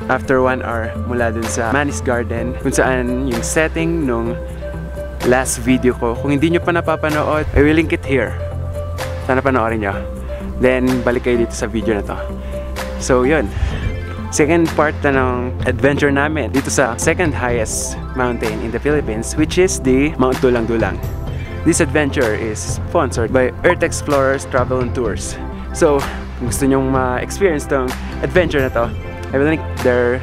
after 1 hour mula dun sa Manis Garden, kung saan yung setting nung last video ko. Kung hindi nyo pa napapanood, I will link it here. Sana panoorin nyo. Then, balik kayo dito sa video na to. So, yun. Second part na ng adventure namin dito sa second highest mountain in the Philippines, which is the Mount Dulang-Dulang. This adventure is sponsored by Earth Explorers Travel and Tours. So, kung gusto nyong ma-experience tong adventure na to, I will link their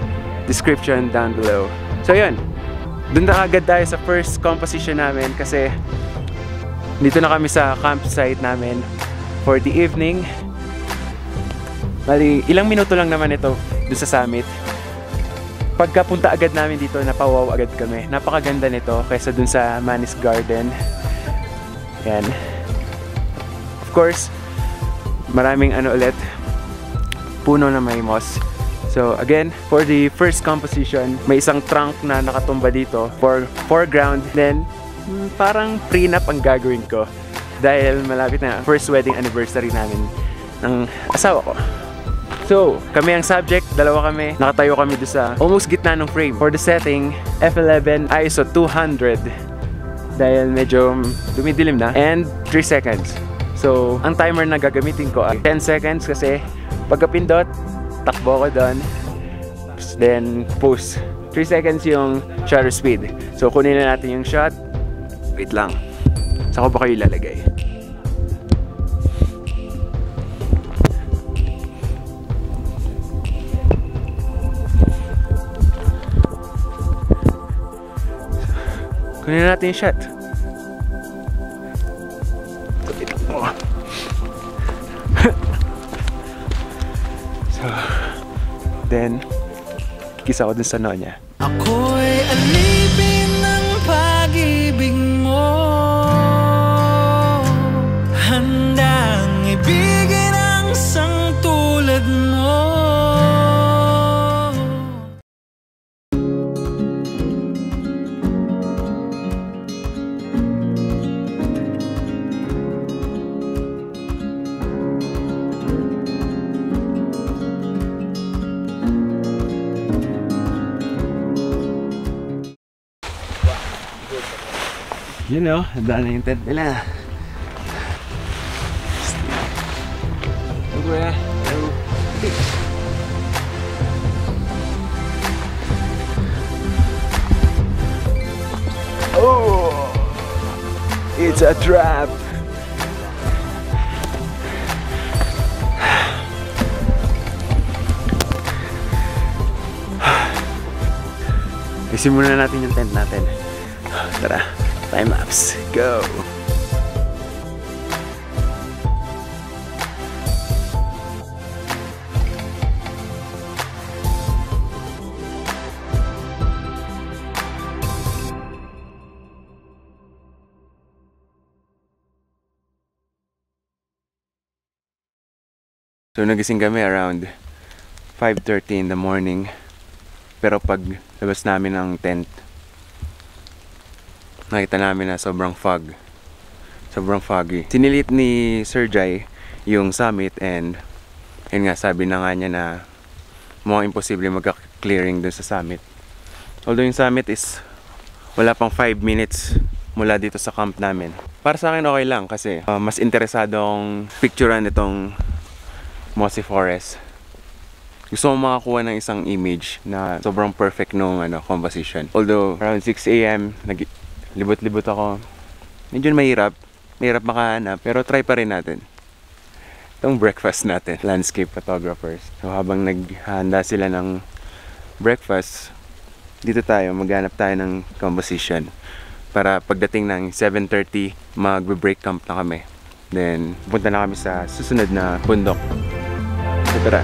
description down below. So, yun. Doon na agad tayo sa first composition namin kasi dito na kami sa campsite namin for the evening. Bali, ilang minuto lang naman ito doon sa summit. Pagkapunta agad namin dito, napawaw agad kami. Napakaganda nito kaysa doon sa Manis Garden. Yan. Of course, maraming ulit, puno na may moss. So again, for the first composition, may isang trunk na nakatumba dito for foreground. Then, parang prenup ang gagawin ko. Dahil malapit na first wedding anniversary namin ng asawa ko. So, kami ang subject, dalawa kami. Nakatayo kami doon sa almost gitna ng frame. For the setting, F11 ISO 200. Dahil medyo dumidilim na. And 3 seconds. So, ang timer na gagamitin ko ay 10 seconds kasi pagkapindot, takbo ko doon. Then, pause. 3 seconds yung shutter speed. So, kunin na natin yung shot. Wait lang. Saan ko ba kayo ilalagay? Kunin na natin yung shot. So, then, kiss ako dun sa nonya. Ako'y alipin ng pag-ibig mo, handang ibigin ang isang tulad mo. You know, daan na yung tent nila. Oh, it's a trap. Isimula natin yung tent natin. Tara. Time lapse, go! So nagising kami around 5:30 in the morning. Pero pag labas namin ng tent, nakita namin na sobrang fog. Sobrang foggy. Sinilit ni Sir Jai yung summit and yun nga, sabi na nga niya na mukhang imposible magka-clearing dun sa summit. Although yung summit is wala pang 5 minutes mula dito sa camp namin. Para sa akin okay lang kasi mas interesado akong picturean itong mossy forest. Gusto ko makakuha ng isang image na sobrang perfect nung composition. Although around 6 AM libot-libot ako. Medyo mahirap makahanap, pero try pa rin natin. Itong breakfast natin, landscape photographers. So habang naghahanda sila ng breakfast, dito tayo, maghanap tayo ng composition. Para pagdating ng 7:30, magbe-break camp na kami. Then, punta na kami sa susunod na bundok. So tara.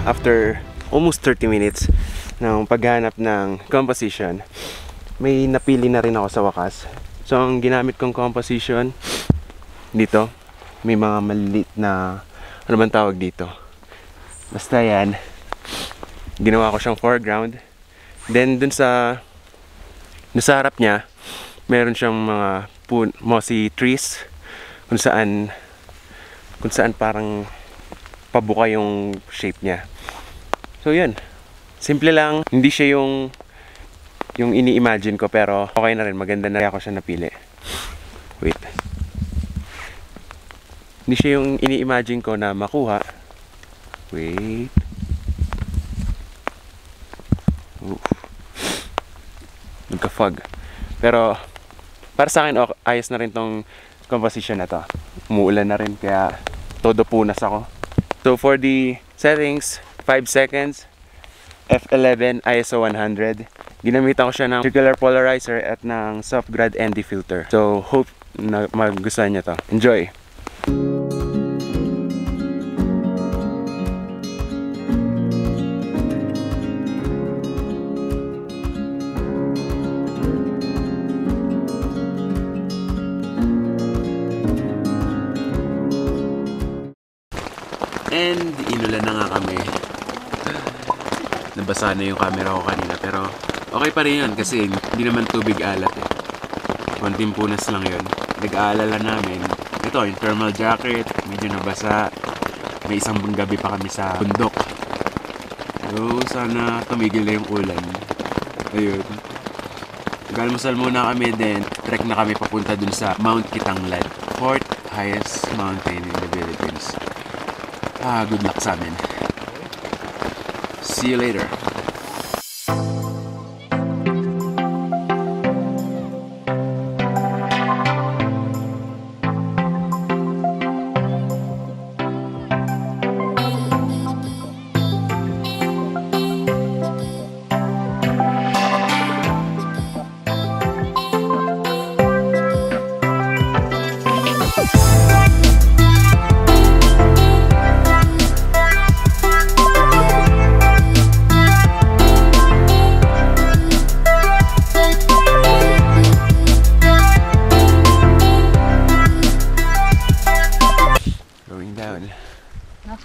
after almost 30 minutes ng paghanap ng composition, may napili na rin ako sa wakas. So ang ginamit kong composition dito, may mga maliliit na, ano bang tawag dito, basta yan, ginawa ko siyang foreground. Then dun sa harap niya, meron siyang mga mossy trees kung saan parang pabuka yung shape niya. So yun, simple lang, hindi siya yung ini-imagine ko, pero okay na rin, maganda na rin ako siya napili. Wait. Hindi siya yung ini-imagine ko na makuha. Wait. Nagka-fog. Pero para sa akin, ayos na rin tong composition na to. Umuulan na rin, kaya todo punas ako. So for the settings, 5 seconds, f11, ISO 100. Ginamitan ko siya ng circular polarizer at ng soft grad ND filter. So hope na magustuhan niya to. Enjoy! And inulan na nga kami. Nabasa na yung camera ko kanina, pero okay pa rin yun kasi hindi naman tubig alat eh. Konting punas lang yun. Nag-aalala namin. Ito, yung thermal jacket, medyo nabasa. May isang gabi pa kami sa bundok. So, sana tumigil na yung ulan. Ayun. Nag-almusal muna kami, then trek na kami papunta dun sa Mount Kitanglad, 4th highest mountain in the Philippines. Good luck sa amin. See you later.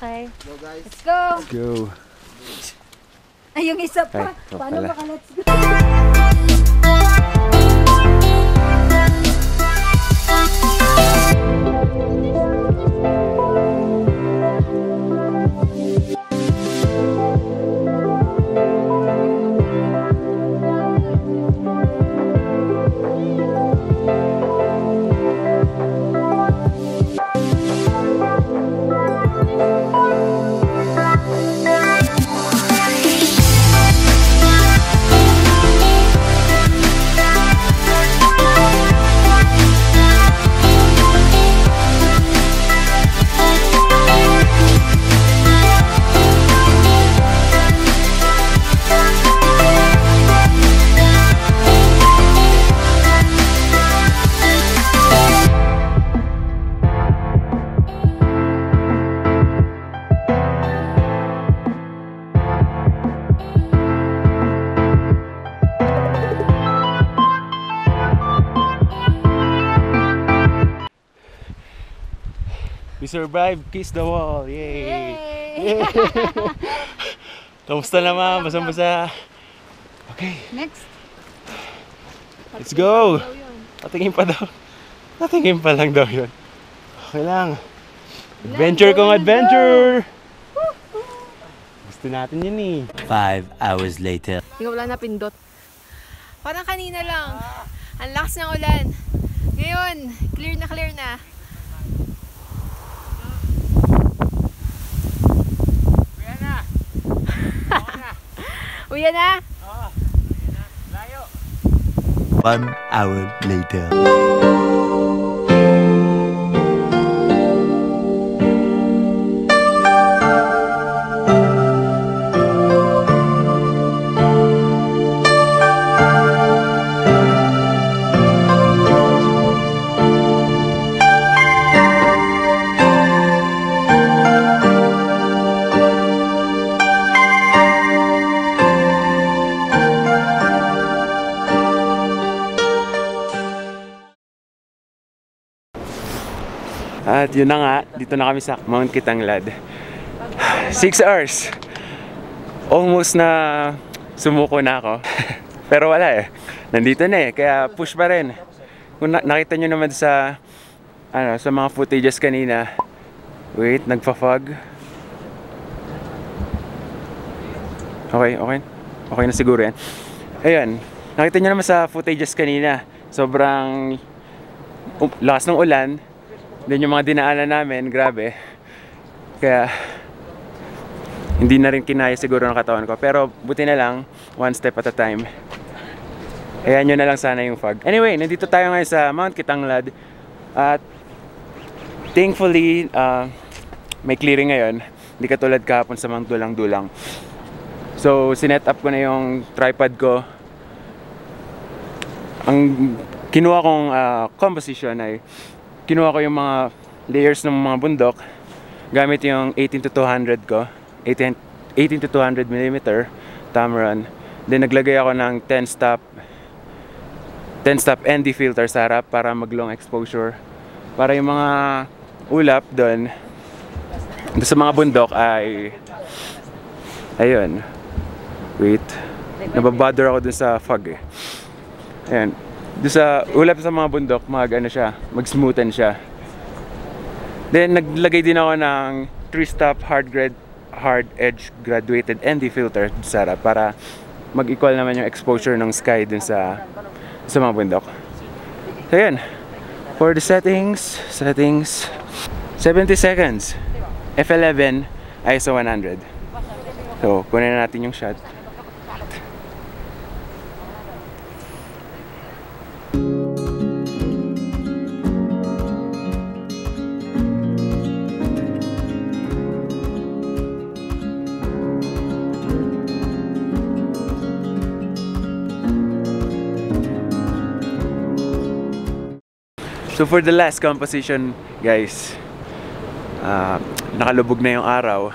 Okay. Go guys. Let's go. Let's go. Ay, yung isa pa. Ay, Paano baka let's go? We survived, kiss the wall. Yay! Yay! Kamusta naman? Basang-basa. Okay, Next. let's go! Patingin pa daw. Patingin pa lang daw yun. Okay lang. Adventure kong adventure! Gusto natin yun eh. 5 hours later. Hindi ko wala napindot. Parang kanina lang. Ang lakas ng ulan. Ngayon, clear na clear na. Uwi na? Oo. Layo. 1 hour later. At yun na nga, dito na kami sa Mount Kitanglad. 6 hours. Almost na sumuko na ako. Pero wala eh. Nandito na eh. Kaya push pa rin. Kung nakita nyo naman sa sa mga footages kanina. Wait, nagpa-fog. Okay na siguro yan. Ayun. Nakita nyo naman sa footages kanina. Sobrang lakas ng ulan. Then yung mga dinaanan namin, grabe. Kaya hindi na rin kinaya siguro ng katawan ko. Pero buti na lang, one step at a time. Ayan nyo na lang sana yung fog. Anyway, nandito tayo ngayon sa Mount Kitanglad. At thankfully, may clearing ngayon. Hindi katulad kahapon sa mga dulang-dulang. So, sinet up ko na yung tripod ko. Ang kinuha kong composition ay kinuha ko yung mga layers ng mga bundok gamit yung 18 to 200 ko. 18 to 200 mm Tamron. Then naglagay ako ng 10 stop ND filter sa harap para mag long exposure. Para yung mga ulap doon sa mga bundok ay ayun. Wait. Nababother ako dun sa fog eh. Ayan. Doon sa ulap sa mga bundok, mag-smoothen siya. Then naglagay din ako ng 3-stop hard edge graduated ND filter sa harap para mag-equal naman yung exposure ng sky dun sa mga bundok. So yun. For the settings 70 seconds f11 ISO 100. So kunin na natin yung shot. So for the last composition, guys, nakalubog na yung araw.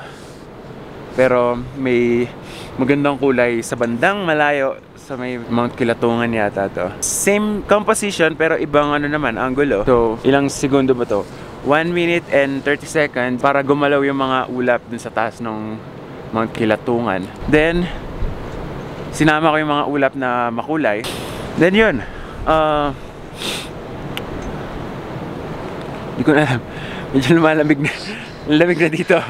Pero may magandang kulay sa bandang malayo sa may Mount Kilatungan yata to. Same composition pero ibang angulo. So ilang segundo ba to? 1 minute and 30 seconds para gumalaw yung mga ulap dun sa taas ng Mount Kilatungan. Then sinama ko yung mga ulap na makulay. Then yun, hindi ko na alam. Medyo lumalamig na. Lamig na dito.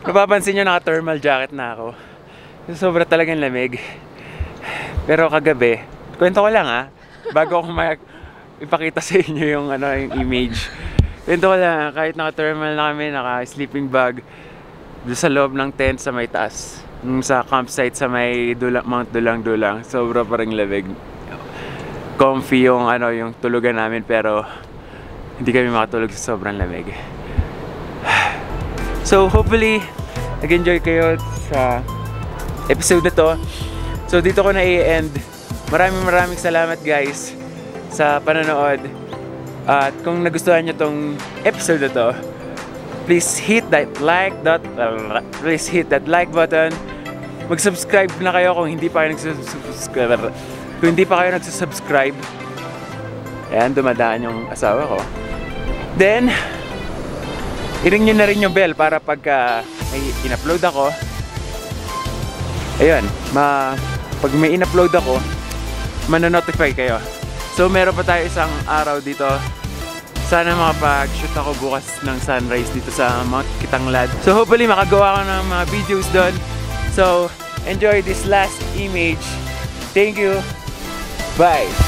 Napapansin nyo, naka-thermal jacket na ako. Sobra talagang lamig. Pero kagabi, kwento ko lang bago ako ipakita sa inyo yung image. Kwento ko lang, kahit naka-thermal na kami, naka-sleeping bag, doon sa loob ng tent sa may taas. Sa campsite sa may Mount Dulang-Dulang. Sobra pa rin lamig. Comfy yung tulugan namin pero hindi kami makatulog sa sobrang lamig. So hopefully nag-enjoy kayo sa episode na to. So dito ko na i-end. Maraming salamat guys sa panonood. At kung nagustuhan nyo tong episode na to, please hit that like button. Mag-subscribe na kayo kung hindi pa kayo nagsubscribe. Ayan, dumadaan yung asawa ko. Then, i-ring nyo na rin yung bell para pagka may in-upload ako, ayun, pag may in-upload ako, manonotify kayo. So, meron pa tayo isang araw dito. Sana makapag-shoot ako bukas ng sunrise dito sa Mount Kitanglad. So, hopefully makagawa ko ng mga videos doon. So, enjoy this last image. Thank you. Bye.